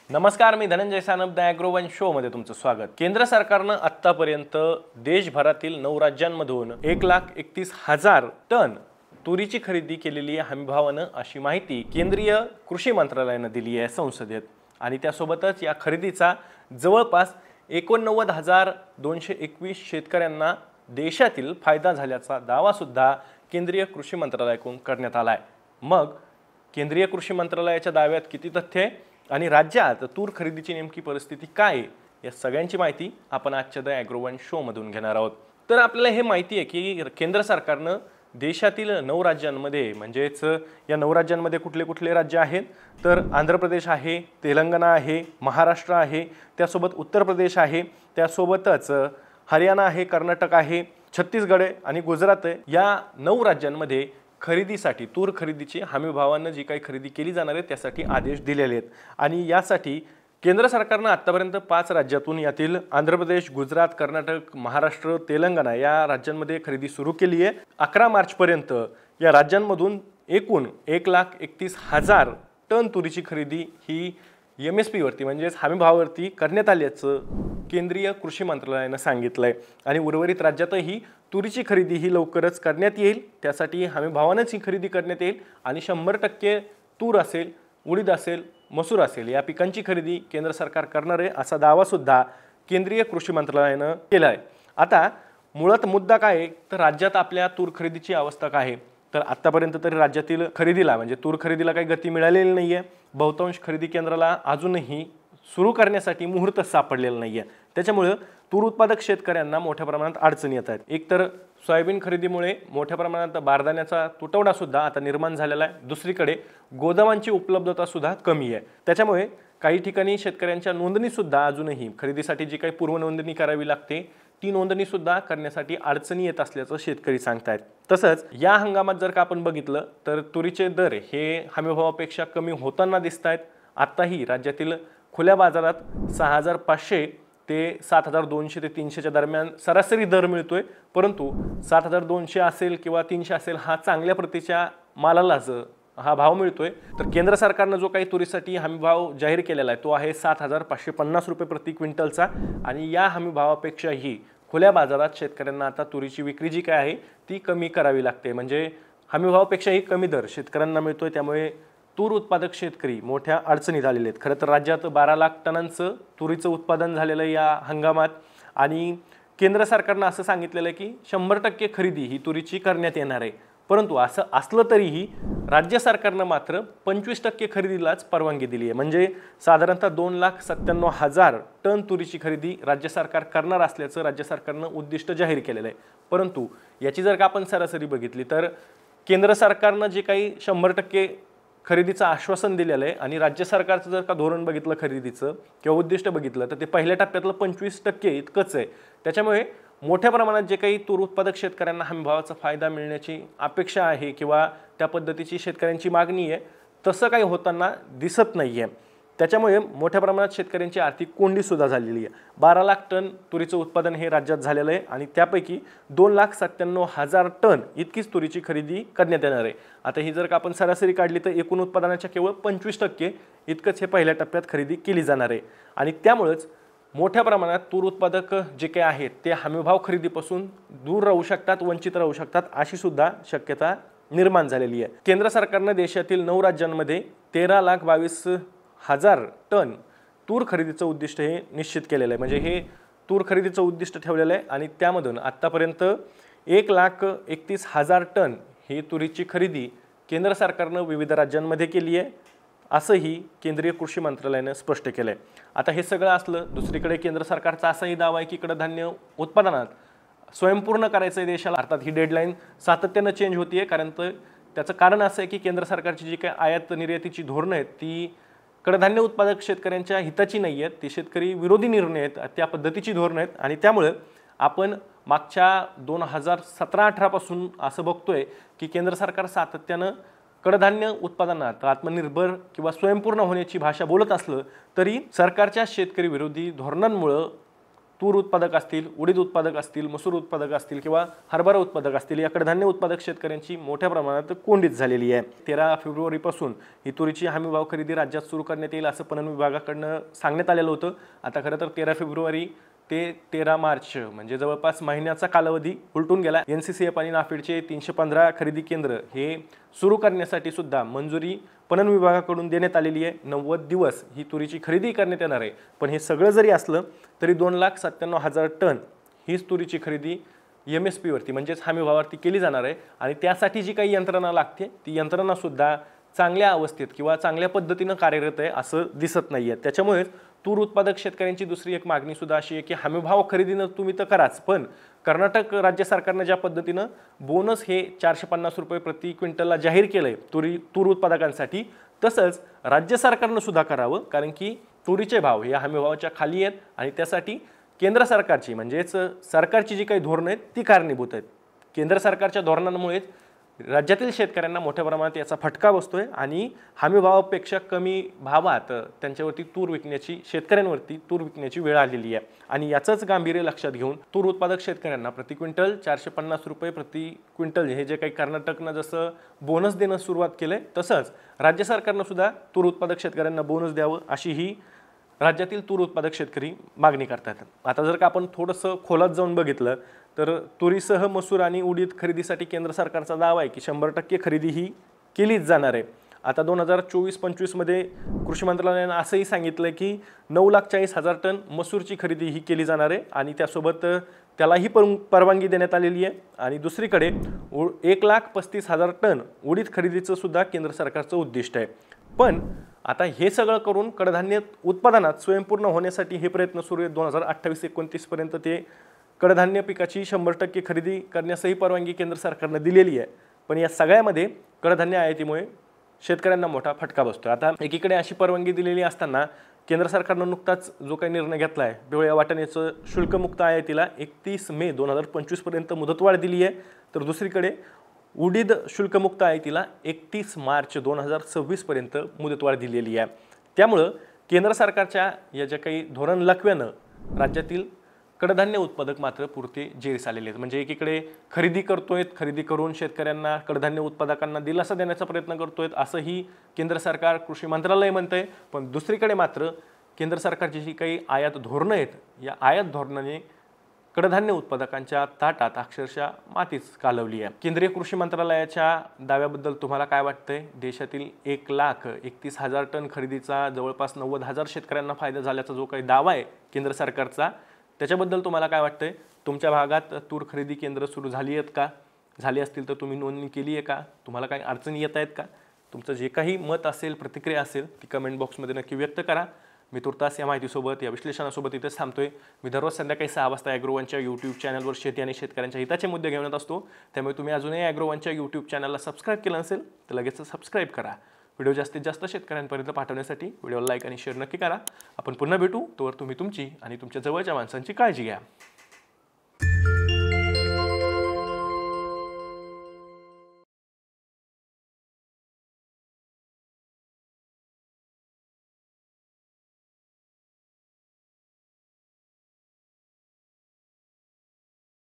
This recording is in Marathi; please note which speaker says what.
Speaker 1: नमस्कार, मी धनंजय सानप द ॲग्रोवन शो मध्ये तुमचं स्वागत। केंद्र सरकारनं आतापर्यंत देशभरातील 9 राज्यांमधून 1,31,000 टन तुरीची खरेदी केलेली आहे हमीभावानं, अशी माहिती केंद्रीय कृषी मंत्रालयानं दिली आहे संसदेत। आणि त्यासोबतच या खरेदीचा जवळपास 89,221 शेतकऱ्यांना देशातील फायदा झाल्याचा दावा सुद्धा केंद्रीय कृषी मंत्रालयाकडून करण्यात आला आहे। मग केंद्रीय कृषी मंत्रालयाच्या दाव्यात किती तथ्य आहे आणि राज्यात तूर खरेदीची नेमकी परिस्थिती काय आहे, या सगळ्यांची माहिती आपण आजच्या द ॲग्रोवन शो मधून घेणार आहोत। तर आपल्याला हे माहिती आहे की केंद्र सरकारनं देशातील 9 राज्यांमध्ये, म्हणजेच या 9 राज्यांमध्ये कुठले कुठले राज्य आहेत तर आंध्र प्रदेश आहे, तेलंगणा आहे, महाराष्ट्र आहे, त्यासोबत उत्तर प्रदेश आहे, त्यासोबतच हरियाणा आहे, कर्नाटक आहे, छत्तीसगड आहे आणि गुजरात आहे। या 9 राज्यांमध्ये खरेदीसाठी तूर खरेदीची हमीभावानं जी काही खरेदी केली जाणार आहे त्यासाठी आदेश दिलेले आहेत। आणि यासाठी केंद्र सरकारनं आतापर्यंत 5 राज्यातून, यातील आंध्र प्रदेश, गुजरात, कर्नाटक, महाराष्ट्र, तेलंगणा या राज्यांमध्ये खरेदी सुरू केली आहे। 11 मार्चपर्यंत या राज्यांमधून एकूण 1,31,000 टन तुरीची खरेदी ही MSP वरती, म्हणजेच हमीभावावरती करण्यात आल्याचं केंद्रीय कृषी मंत्रालयानं सांगितलंय। आणि उर्वरित राज्यातही तुरीची खरेदी ही लवकरच करण्यात येईल, त्यासाठी हमीभावानंच ही खरेदी करण्यात येईल। आणि 100% तूर असेल, उडीद असेल, मसूर असेल या पिकांची खरेदी केंद्र सरकार करणार आहे, असा दावा सुद्धा केंद्रीय कृषी मंत्रालयानं केला आहे। आता मुळात मुद्दा काय आहे तर राज्यात आपल्या तूर खरेदीची अवस्था काय आहे तर आतापर्यंत तरी राज्यातील खरेदीला, म्हणजे तूर खरेदीला काही गती मिळालेली नाहीये। बहुतांश खरेदी केंद्राला अजूनही सुरू करण्यासाठी मुहूर्त सापडलेला नाहीये, त्याच्यामुळे तूर उत्पादक शेतकऱ्यांना मोठ्या प्रमाणात अडचणी येत आहेत। एकतर सोयाबीन खरेदीमुळे मोठ्या प्रमाणात बारदाण्याचा तुटवडा सुद्धा आता निर्माण झालेला आहे, दुसरीकडे गोदामांची उपलब्धता सुद्धा कमी आहे। त्याच्यामुळे काही ठिकाणी शेतकऱ्यांच्या नोंदणी सुद्धा अजूनही, खरेदीसाठी जी काही पूर्व नोंदणी करावी लागते ती नोंदणी सुद्धा करण्यासाठी अडचणी येत असल्याचं शेतकरी सांगतायत। तसंच या हंगामात जर का आपण बघितलं तर तुरीचे दर हे हमीभावापेक्षा कमी होताना दिसत आहेत। आताही राज्यातील खुल्या बाजारात 6,500 ते 7,200 ते 300च्या दरम्यान सरासरी दर मिळतोय, परंतु 7,200 असेल किंवा 300 असेल हा चांगल्या प्रतीच्या मालालाच हा भाव मिळतोय। तर केंद्र सरकारनं जो काही तुरीसाठी हमीभाव जाहीर केलेला आहे तो आहे 7,550 रुपये प्रति क्विंटलचा। आणि या हमीभावापेक्षाही खुल्या बाजारात शेतकऱ्यांना आता तुरीची विक्री जी काय आहे ती कमी करावी लागते, म्हणजे हमीभावापेक्षाही कमी दर शेतकऱ्यांना मिळतोय। त्यामुळे तूर उत्पादक शेतकरी मोठ्या अडचणीत आलेले आहेत। खरं तर राज्यात 12 लाख टनांचं तुरीचं उत्पादन झालेलं या हंगामात, आणि केंद्र सरकारनं असं सांगितलेलं आहे की 100% खरेदी ही तुरीची करण्यात येणार आहे। परंतु असं असलं तरीही राज्य सरकारनं मात्र 25% खरेदीलाच परवानगी दिली आहे, म्हणजे साधारणतः 2,97,000 टन तुरीची खरेदी राज्य सरकार करणार असल्याचं राज्य सरकारनं उद्दिष्ट जाहीर केलेलं आहे। परंतु याची जर का आपण सरासरी बघितली तर केंद्र सरकारनं जे काही 100% खरेदीचं आश्वासन दिलेलं आहे आणि राज्य सरकारचं जर का धोरण बघितलं खरेदीचं किंवा उद्दिष्ट बघितलं तर ते पहिल्या टप्प्यातलं 25% इतकंच आहे। त्याच्यामुळे मोठ्या प्रमाणात जे काही तूर उत्पादक शेतकऱ्यांना हमीभावाचा फायदा मिळण्याची अपेक्षा आहे किंवा त्या पद्धतीची शेतकऱ्यांची मागणी आहे तसं काही होताना दिसत नाहीये। त्याच्यामुळे मोठ्या प्रमाणात शेतकऱ्यांची आर्थिक कोंडी सुद्धा झालेली आहे। 12 लाख टन तुरीचं उत्पादन हे राज्यात झालेलं आहे आणि त्यापैकी 2,97,000 टन इतकीच तुरीची खरेदी करण्यात येणार आहे। आता ही जर का आपण सरासरी काढली तर एकूण उत्पादनाच्या केवळ 25% इतकंच हे पहिल्या टप्प्यात खरेदी केली जाणार आहे। आणि त्यामुळेच मोठ्या प्रमाणात तूर उत्पादक जे काही आहेत ते हमीभाव खरेदीपासून दूर राहू शकतात, वंचित राहू शकतात, अशी सुद्धा शक्यता निर्माण झालेली आहे। केंद्र सरकारनं देशातील 9 राज्यांमध्ये 13,22,000 टन तूर खरेदीचं उद्दिष्ट हे निश्चित केलेलं आहे, म्हणजे हे तूर खरेदीचं उद्दिष्ट ठेवलेलं आहे। आणि त्यामधून आतापर्यंत 1,31,000 टन ही तुरीची खरेदी केंद्र सरकारनं विविध राज्यांमध्ये केली आहे, असंही केंद्रीय कृषी मंत्रालयानं स्पष्ट केलं आहे। आता हे सगळं असलं, दुसरीकडे केंद्र सरकारचा असाही दावा आहे की कडधान्य उत्पादनात स्वयंपूर्ण करायचं आहे देशाला। अर्थात ही डेडलाईन सातत्यानं चेंज होतीये, कारण त्याचं कारण असं आहे की केंद्र सरकारची जी काही आयात निर्यातीची धोरणं आहेत ती कडधान्य उत्पादक शेतकऱ्यांच्या हिताची नाही आहेत, ती शेतकरी विरोधी निर्णय आहेत, त्या पद्धतीची धोरणं आहेत। आणि त्यामुळे आपण मागच्या 2017-18 पासून असं बघतोय की केंद्र सरकार सातत्यानं कडधान्य उत्पादनात आत्मनिर्भर किंवा स्वयंपूर्ण होण्याची भाषा बोलत असलं तरी सरकारच्या शेतकरी विरोधी धोरणांमुळे तूर उत्पादक असतील, उडीद उत्पादक असतील, मसूर उत्पादक असतील किंवा हरभरा उत्पादक असतील, या कडधान्य उत्पादक शेतकऱ्यांची मोठ्या प्रमाणात कोंडीत झालेली आहे. 13 फेब्रुवारीपासून ही तुरीची हमीभाव खरेदी राज्यात सुरू करण्यात येईल असं पणन विभागाकडनं सांगण्यात आलेलं होतं. आता खरं तर 13 फेब्रुवारी ते 13 मार्च म्हणजे जवळपास महिन्याचा कालावधी उलटून गेला. NCCF आणि नाफेडचे 315 खरेदी केंद्र हे सुरू करण्यासाठी सुद्धा मंजुरी पणन विभागाकडून देण्यात आलेली आहे. 90 दिवस ही तुरीची खरेदी करण्यात येणार आहे. पण हे सगळं जरी असलं तरी 2,97,000 टन हीच तुरीची खरेदी MSP वरती म्हणजेच हमीभावावरती केली जाणार आहे. आणि त्यासाठी जी काही यंत्रणा लागते ती यंत्रणा सुद्धा चांगल्या अवस्थेत किंवा चांगल्या पद्धतीनं कार्यरत आहे असं दिसत नाहीये. त्याच्यामुळे तूर उत्पादक शेतकऱ्यांची दुसरी एक मागणी सुद्धा अशी आहे की हमीभाव खरेदीनं तुम्ही तर कराच, पण कर्नाटक राज्य सरकारनं ज्या पद्धतीनं बोनस हे 450 रुपये प्रति क्विंटलला जाहीर केलंय तूर उत्पादकांसाठी, तसंच राज्य सरकारनं सुद्धा करावं. कारण की तुरीचे भाव या हमीभावाच्या खाली आहेत आणि त्यासाठी केंद्र सरकारची म्हणजेच सरकारची जी काही धोरणं आहेत ती कारणीभूत आहेत. केंद्र सरकारच्या धोरणांमुळेच राज्यातील शेतकऱ्यांना मोठ्या प्रमाणात याचा फटका बसतोय आणि हमीभावापेक्षा कमी भावात त्यांच्यावरती तूर विकण्याची शेतकऱ्यांवरती तूर विकण्याची वेळ आलेली आहे. आणि याचंच गांभीर्य लक्षात घेऊन तूर उत्पादक शेतकऱ्यांना प्रति क्विंटल 450 रुपये प्रति क्विंटल हे जे काही कर्नाटकनं जसं बोनस देणं सुरुवात केलंय, तसंच राज्य सरकारनं सुद्धा तूर उत्पादक शेतकऱ्यांना बोनस द्यावं अशी ही राज्यातील तूर उत्पादक शेतकरी मागणी करतात. आता जर का आपण थोडंसं खोलात जाऊन बघितलं तर तुरीसह मसूर आणि उडीद खरेदीसाठी केंद्र सरकारचा दावा आहे की 100% खरेदी ही केलीच जाणार आहे. आता 2024-25 मध्ये कृषी मंत्रालयानं असंही सांगितलं की 9,40,000 टन मसूरची खरेदी ही केली जाणार आहे आणि त्यासोबत त्यालाही परवानगी देण्यात आलेली आहे. आणि दुसरीकडे 1,35,000 टन उडीद खरेदीचं सुद्धा केंद्र सरकारचं उद्दिष्ट आहे. पण आता हे सगळं करून कडधान्य उत्पादनात स्वयंपूर्ण होण्यासाठी हे प्रयत्न सुरू आहेत. 2028-29 पर्यंत ते कडधान्य पिकाची 100% खरेदी करण्यासही परवानगी केंद्र सरकारनं दिलेली आहे. पण या सगळ्यामध्ये कडधान्य आयातीमुळे शेतकऱ्यांना मोठा फटका बसतो. आता एकीकडे अशी परवानगी दिलेली असताना केंद्र सरकारनं नुकताच जो काही निर्णय घेतला आहे, पिवळ्या वाटाण्याचं शुल्कमुक्त आयातीला 31 मे 2025 पर्यंत मुदतवाढ दिली आहे, तर दुसरीकडे उडीद शुल्कमुक्त आयातीला 31 मार्च 2026 पर्यंत मुदतवाढ दिलेली आहे. त्यामुळं केंद्र सरकारच्या या ज्या काही धोरण लकव्यानं राज्यातील कडधान्य उत्पादक मात्र पुरते जेरीस आलेले आहेत. म्हणजे एकीकडे खरेदी करून शेतकऱ्यांना कडधान्य उत्पादकांना दिलासा देण्याचा प्रयत्न करतोय असंही केंद्र सरकार कृषी मंत्रालय म्हणतंय. पण दुसरीकडे मात्र केंद्र सरकारची जी काही आयात धोरणं आहेत, या आयात धोरणाने कडधान्य उत्पादकांच्या ताटात अक्षरशः मातीच कालवली आहे. केंद्रीय कृषी मंत्रालयाच्या दाव्याबद्दल तुम्हाला काय वाटतंय? देशातील 1,31,000 टन खरेदीचा जवळपास 90,000 शेतकऱ्यांना फायदा झाल्याचा जो काही दावा आहे केंद्र सरकारचा, त्याच्याबद्दल तुम्हाला काय वाटतंय? तुमच्या भागात तूर खरेदी केंद्र सुरू झाली आहेत का? झाली असतील तर तुम्ही नोंदणी केली आहे का? तुम्हाला काही अडचणी येत आहेत का? तुमचं जे काही मत असेल, प्रतिक्रिया असेल ती कमेंट बॉक्समध्ये नक्की व्यक्त करा. मी तुर्तास या माहितीसोबत या विश्लेषणासोबत इथेच थांबतोय. मी दररोज संध्याकाळी 6 वाजता ॲग्रोवनच्या यूट्यूब चॅनलवर शेती आणि शेतकऱ्यांच्या हिताचे मुद्दे घेऊन येत असतो. त्यामुळे तुम्ही अजूनही ॲग्रोवनच्या यूट्यूब चॅनलला सबस्क्राईब केलं नसेल तर लगेच सबस्क्राईब करा. व्हिडिओ जास्तीत जास्त शेतकऱ्यांपर्यंत पाठवण्यासाठी व्हिडिओला लाईक आणि शेअर नक्की करा. आपण पुन्हा भेटू. तोवर तुम्ही तुमची आणि तुमच्या जवळच्या माणसांची काळजी घ्या.